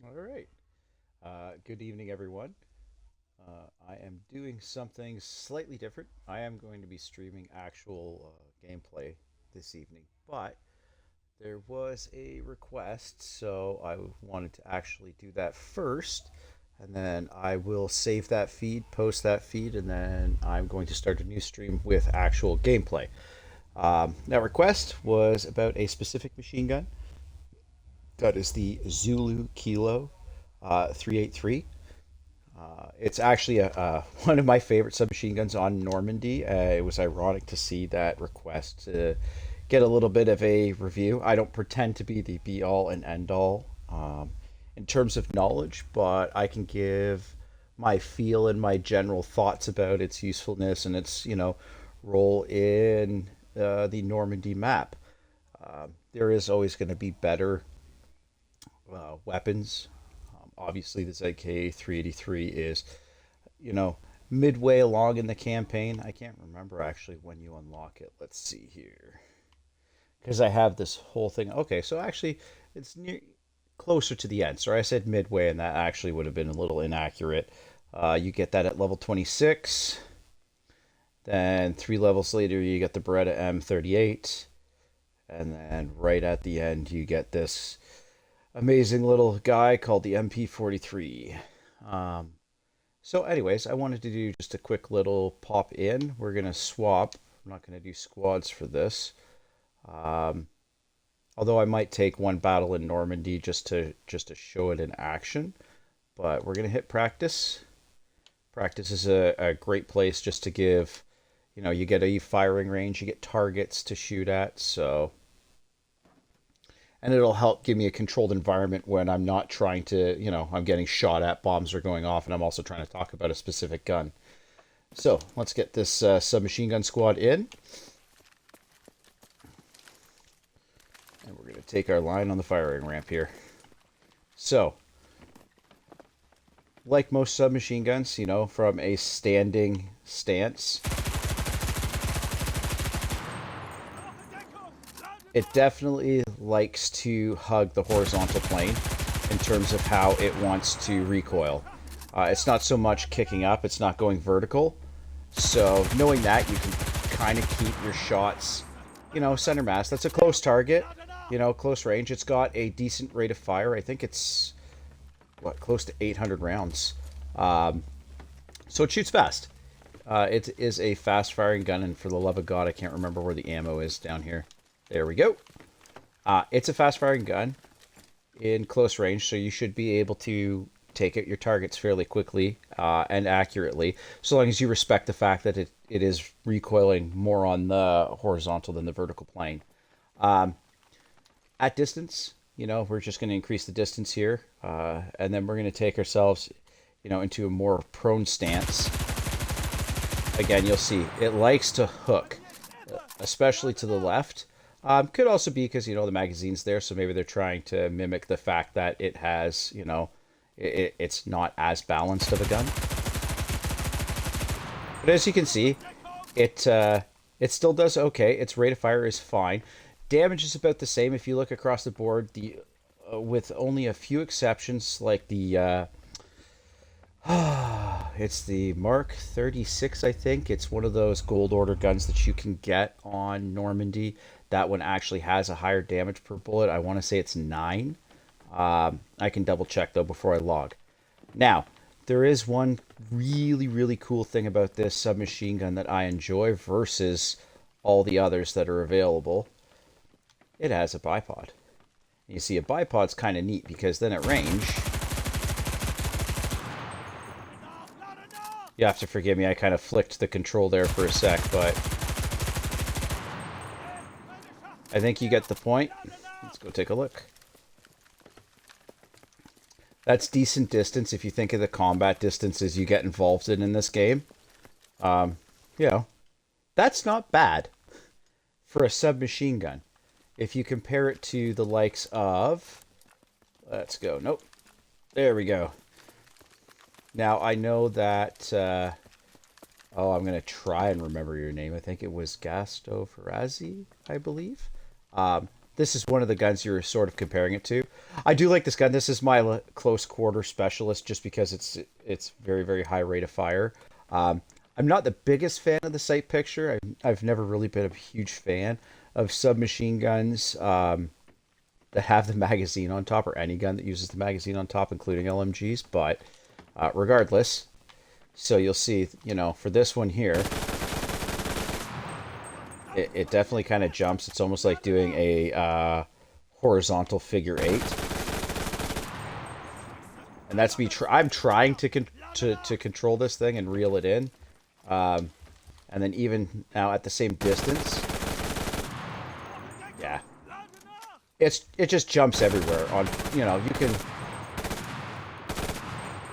All right. Good evening, everyone. I am doing something slightly different. I am going to be streaming actual gameplay this evening, but there was a request, so I wanted to actually do that first, and then I will save that feed, post that feed, and then I'm going to start a new stream with actual gameplay. That request was about a specific machine gun. That is the Zulu Kilo 383. It's actually one of my favorite submachine guns on Normandy. It was ironic to see that request to get a little bit of a review. I don't pretend to be the be all and end all in terms of knowledge, but I can give my feel and my general thoughts about its usefulness and its role in the Normandy map. There is always going to be better weapons. Obviously, the ZK 383 is, you know, midway along in the campaign. I can't remember actually when you unlock it. Let's see here. Because I have this whole thing. Okay, so actually, it's near closer to the end. Sorry, I said midway, and that actually would have been a little inaccurate. You get that at level 26. Then 3 levels later, you get the Beretta M38. And then right at the end, you get this amazing little guy called the MP43. Um, so, anyways, I wanted to do just a quick little pop in. We're gonna swap. I'm not gonna do squads for this. Um, Although I might take one battle in Normandy just to show it in action. But we're gonna hit practice. Practice is a great place just to give. You get a firing range, you get targets to shoot at. And it'll help give me a controlled environment when I'm not trying to, I'm getting shot at, bombs are going off, and I'm also trying to talk about a specific gun. So let's get this submachine gun squad in. And we're going to take our line on the firing ramp here. So, like most submachine guns, from a standing stance, it definitely likes to hug the horizontal plane in terms of how it wants to recoil. It's not so much kicking up, it's not going vertical. So knowing that, you can kind of keep your shots, center mass. That's a close target, close range. It's got a decent rate of fire. I think it's, close to 800 rounds. So it shoots fast. It is a fast firing gun, and for the love of God, I can't remember where the ammo is down here. There we go. It's a fast-firing gun in close range, so you should be able to take out your targets fairly quickly and accurately, so long as you respect the fact that it is recoiling more on the horizontal than the vertical plane. At distance, we're just going to increase the distance here, and then we're going to take ourselves, into a more prone stance. Again, you'll see it likes to hook, especially to the left. Could also be because, the magazine's there, so maybe they're trying to mimic the fact that it has, it's not as balanced of a gun. But as you can see, it still does okay. Its rate of fire is fine. Damage is about the same if you look across the board. With only a few exceptions, like it's the Mark 36, I think. It's one of those gold order guns that you can get on Normandy. That one actually has a higher damage per bullet. I want to say it's 9. I can double check, though, before I log. Now, there is one really, really cool thing about this submachine gun that I enjoy versus all the others that are available. It has a bipod. You see, a bipod's kind of neat because then at range, you have to forgive me, I kind of flicked the control there for a sec, but I think you get the point. Let's go take a look. That's decent distance if you think of the combat distances you get involved in this game. Um, you know, that's not bad for a submachine gun. If you compare it to the likes of... Let's go. Nope. There we go. Now, I know that... I'm going to try and remember your name. I think it was Gasto Ferrazzi, I believe. this is one of the guns you're sort of comparing it to. I do like this gun. This is my close quarter specialist just because it's very, very high rate of fire. Um, I'm not the biggest fan of the sight picture. I've never really been a huge fan of submachine guns that have the magazine on top, or any gun that uses the magazine on top, including LMGs. But regardless, so you'll see, for this one here, it definitely kind of jumps. It's almost like doing a horizontal figure eight. And that's me. I'm trying to control this thing and reel it in. And then even now at the same distance, yeah, it just jumps everywhere. You can.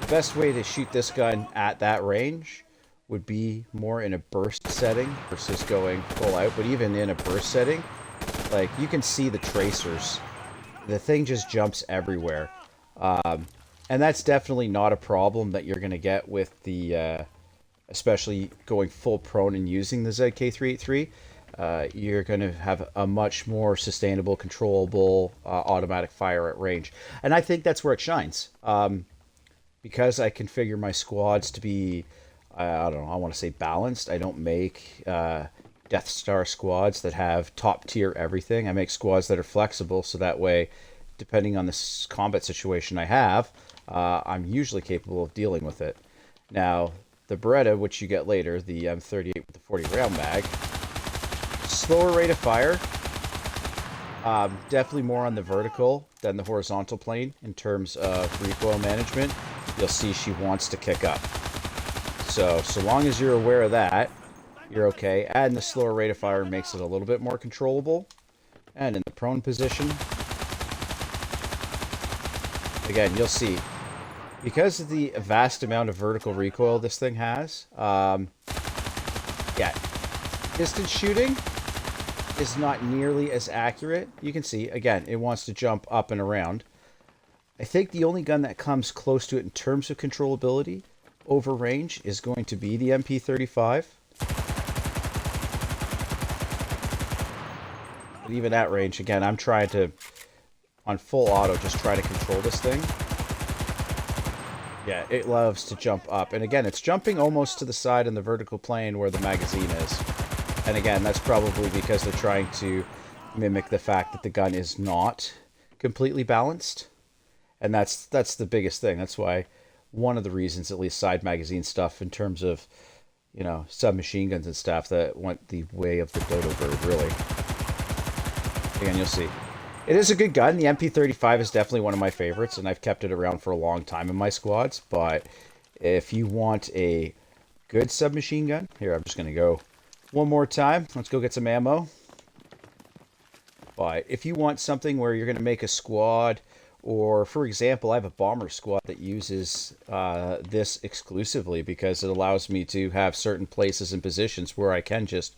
The best way to shoot this gun at that range would be more in a burst setting versus going full out. But even in a burst setting, like, you can see the tracers. The thing just jumps everywhere. And that's definitely not a problem that you're going to get with the, especially going full prone and using the ZK383. You're going to have a much more sustainable, controllable automatic fire at range. And I think that's where it shines. Because I configure my squads to be, I don't know, I want to say balanced. I don't make Death Star squads that have top tier everything. I make squads that are flexible, so that way, depending on the combat situation I have, I'm usually capable of dealing with it. Now, the Beretta, which you get later, the M38 with the 40 round mag, slower rate of fire, definitely more on the vertical than the horizontal plane in terms of recoil management. You'll see she wants to kick up. So long as you're aware of that, you're okay. And the slower rate of fire makes it a little bit more controllable. And in the prone position, again, you'll see, because of the vast amount of vertical recoil this thing has, yeah, distance shooting is not nearly as accurate. You can see, again, it wants to jump up and around. I think the only gun that comes close to it in terms of controllability over range is going to be the MP35. But even at range, again, I'm trying to, on full auto, just try to control this thing. Yeah, it loves to jump up. And again, it's jumping almost to the side in the vertical plane where the magazine is. And again, that's probably because they're trying to mimic the fact that the gun is not completely balanced. And that's the biggest thing. That's why one of the reasons, at least side magazine stuff in terms of, submachine guns and stuff, that went the way of the dodo bird, really. Again, you'll see. It is a good gun. The MP35 is definitely one of my favorites, and I've kept it around for a long time in my squads. But if you want a good submachine gun, here, I'm just going to go one more time. Let's go get some ammo. But if you want something where you're going to make a squad, or, for example, I have a bomber squad that uses this exclusively because it allows me to have certain places and positions where I can just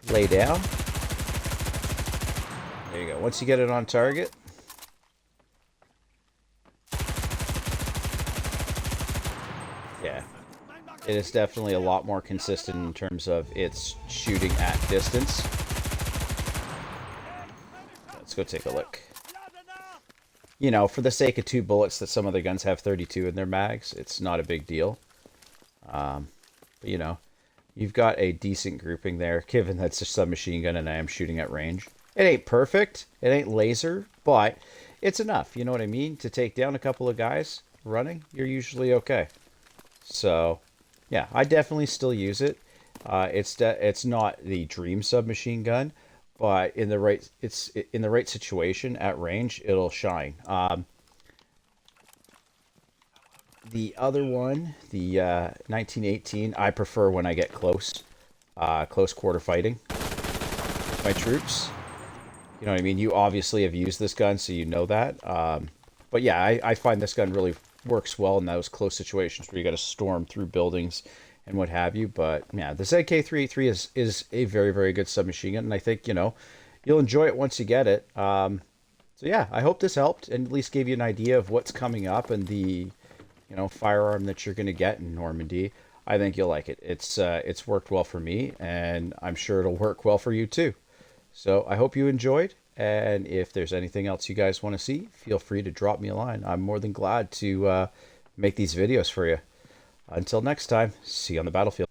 lay down. There you go. Once you get it on target, yeah, it is definitely a lot more consistent in terms of its shooting at distance. Let's go take a look. For the sake of 2 bullets that some other guns have 32 in their mags, it's not a big deal. But, you've got a decent grouping there, given that's a submachine gun and I am shooting at range. It ain't perfect, it ain't laser, but it's enough, you know what I mean? To take down a couple of guys running, you're usually okay. So, yeah, I definitely still use it. It's not the dream submachine gun, but in the right situation at range, it'll shine. The other one, the 1918, I prefer when I get close quarter fighting with my troops. You know what I mean? You obviously have used this gun, so you know that. But yeah, I find this gun really works well in those close situations where you got to storm through buildings and what have you. But yeah, the ZK383 is a very, very good submachine gun, and I think, you'll enjoy it once you get it. So yeah, I hope this helped and at least gave you an idea of what's coming up and the, firearm that you're going to get in Normandy. I think you'll like it. It's worked well for me, and I'm sure it'll work well for you too. So I hope you enjoyed. And if there's anything else you guys want to see, feel free to drop me a line. I'm more than glad to make these videos for you. Until next time, see you on the battlefield.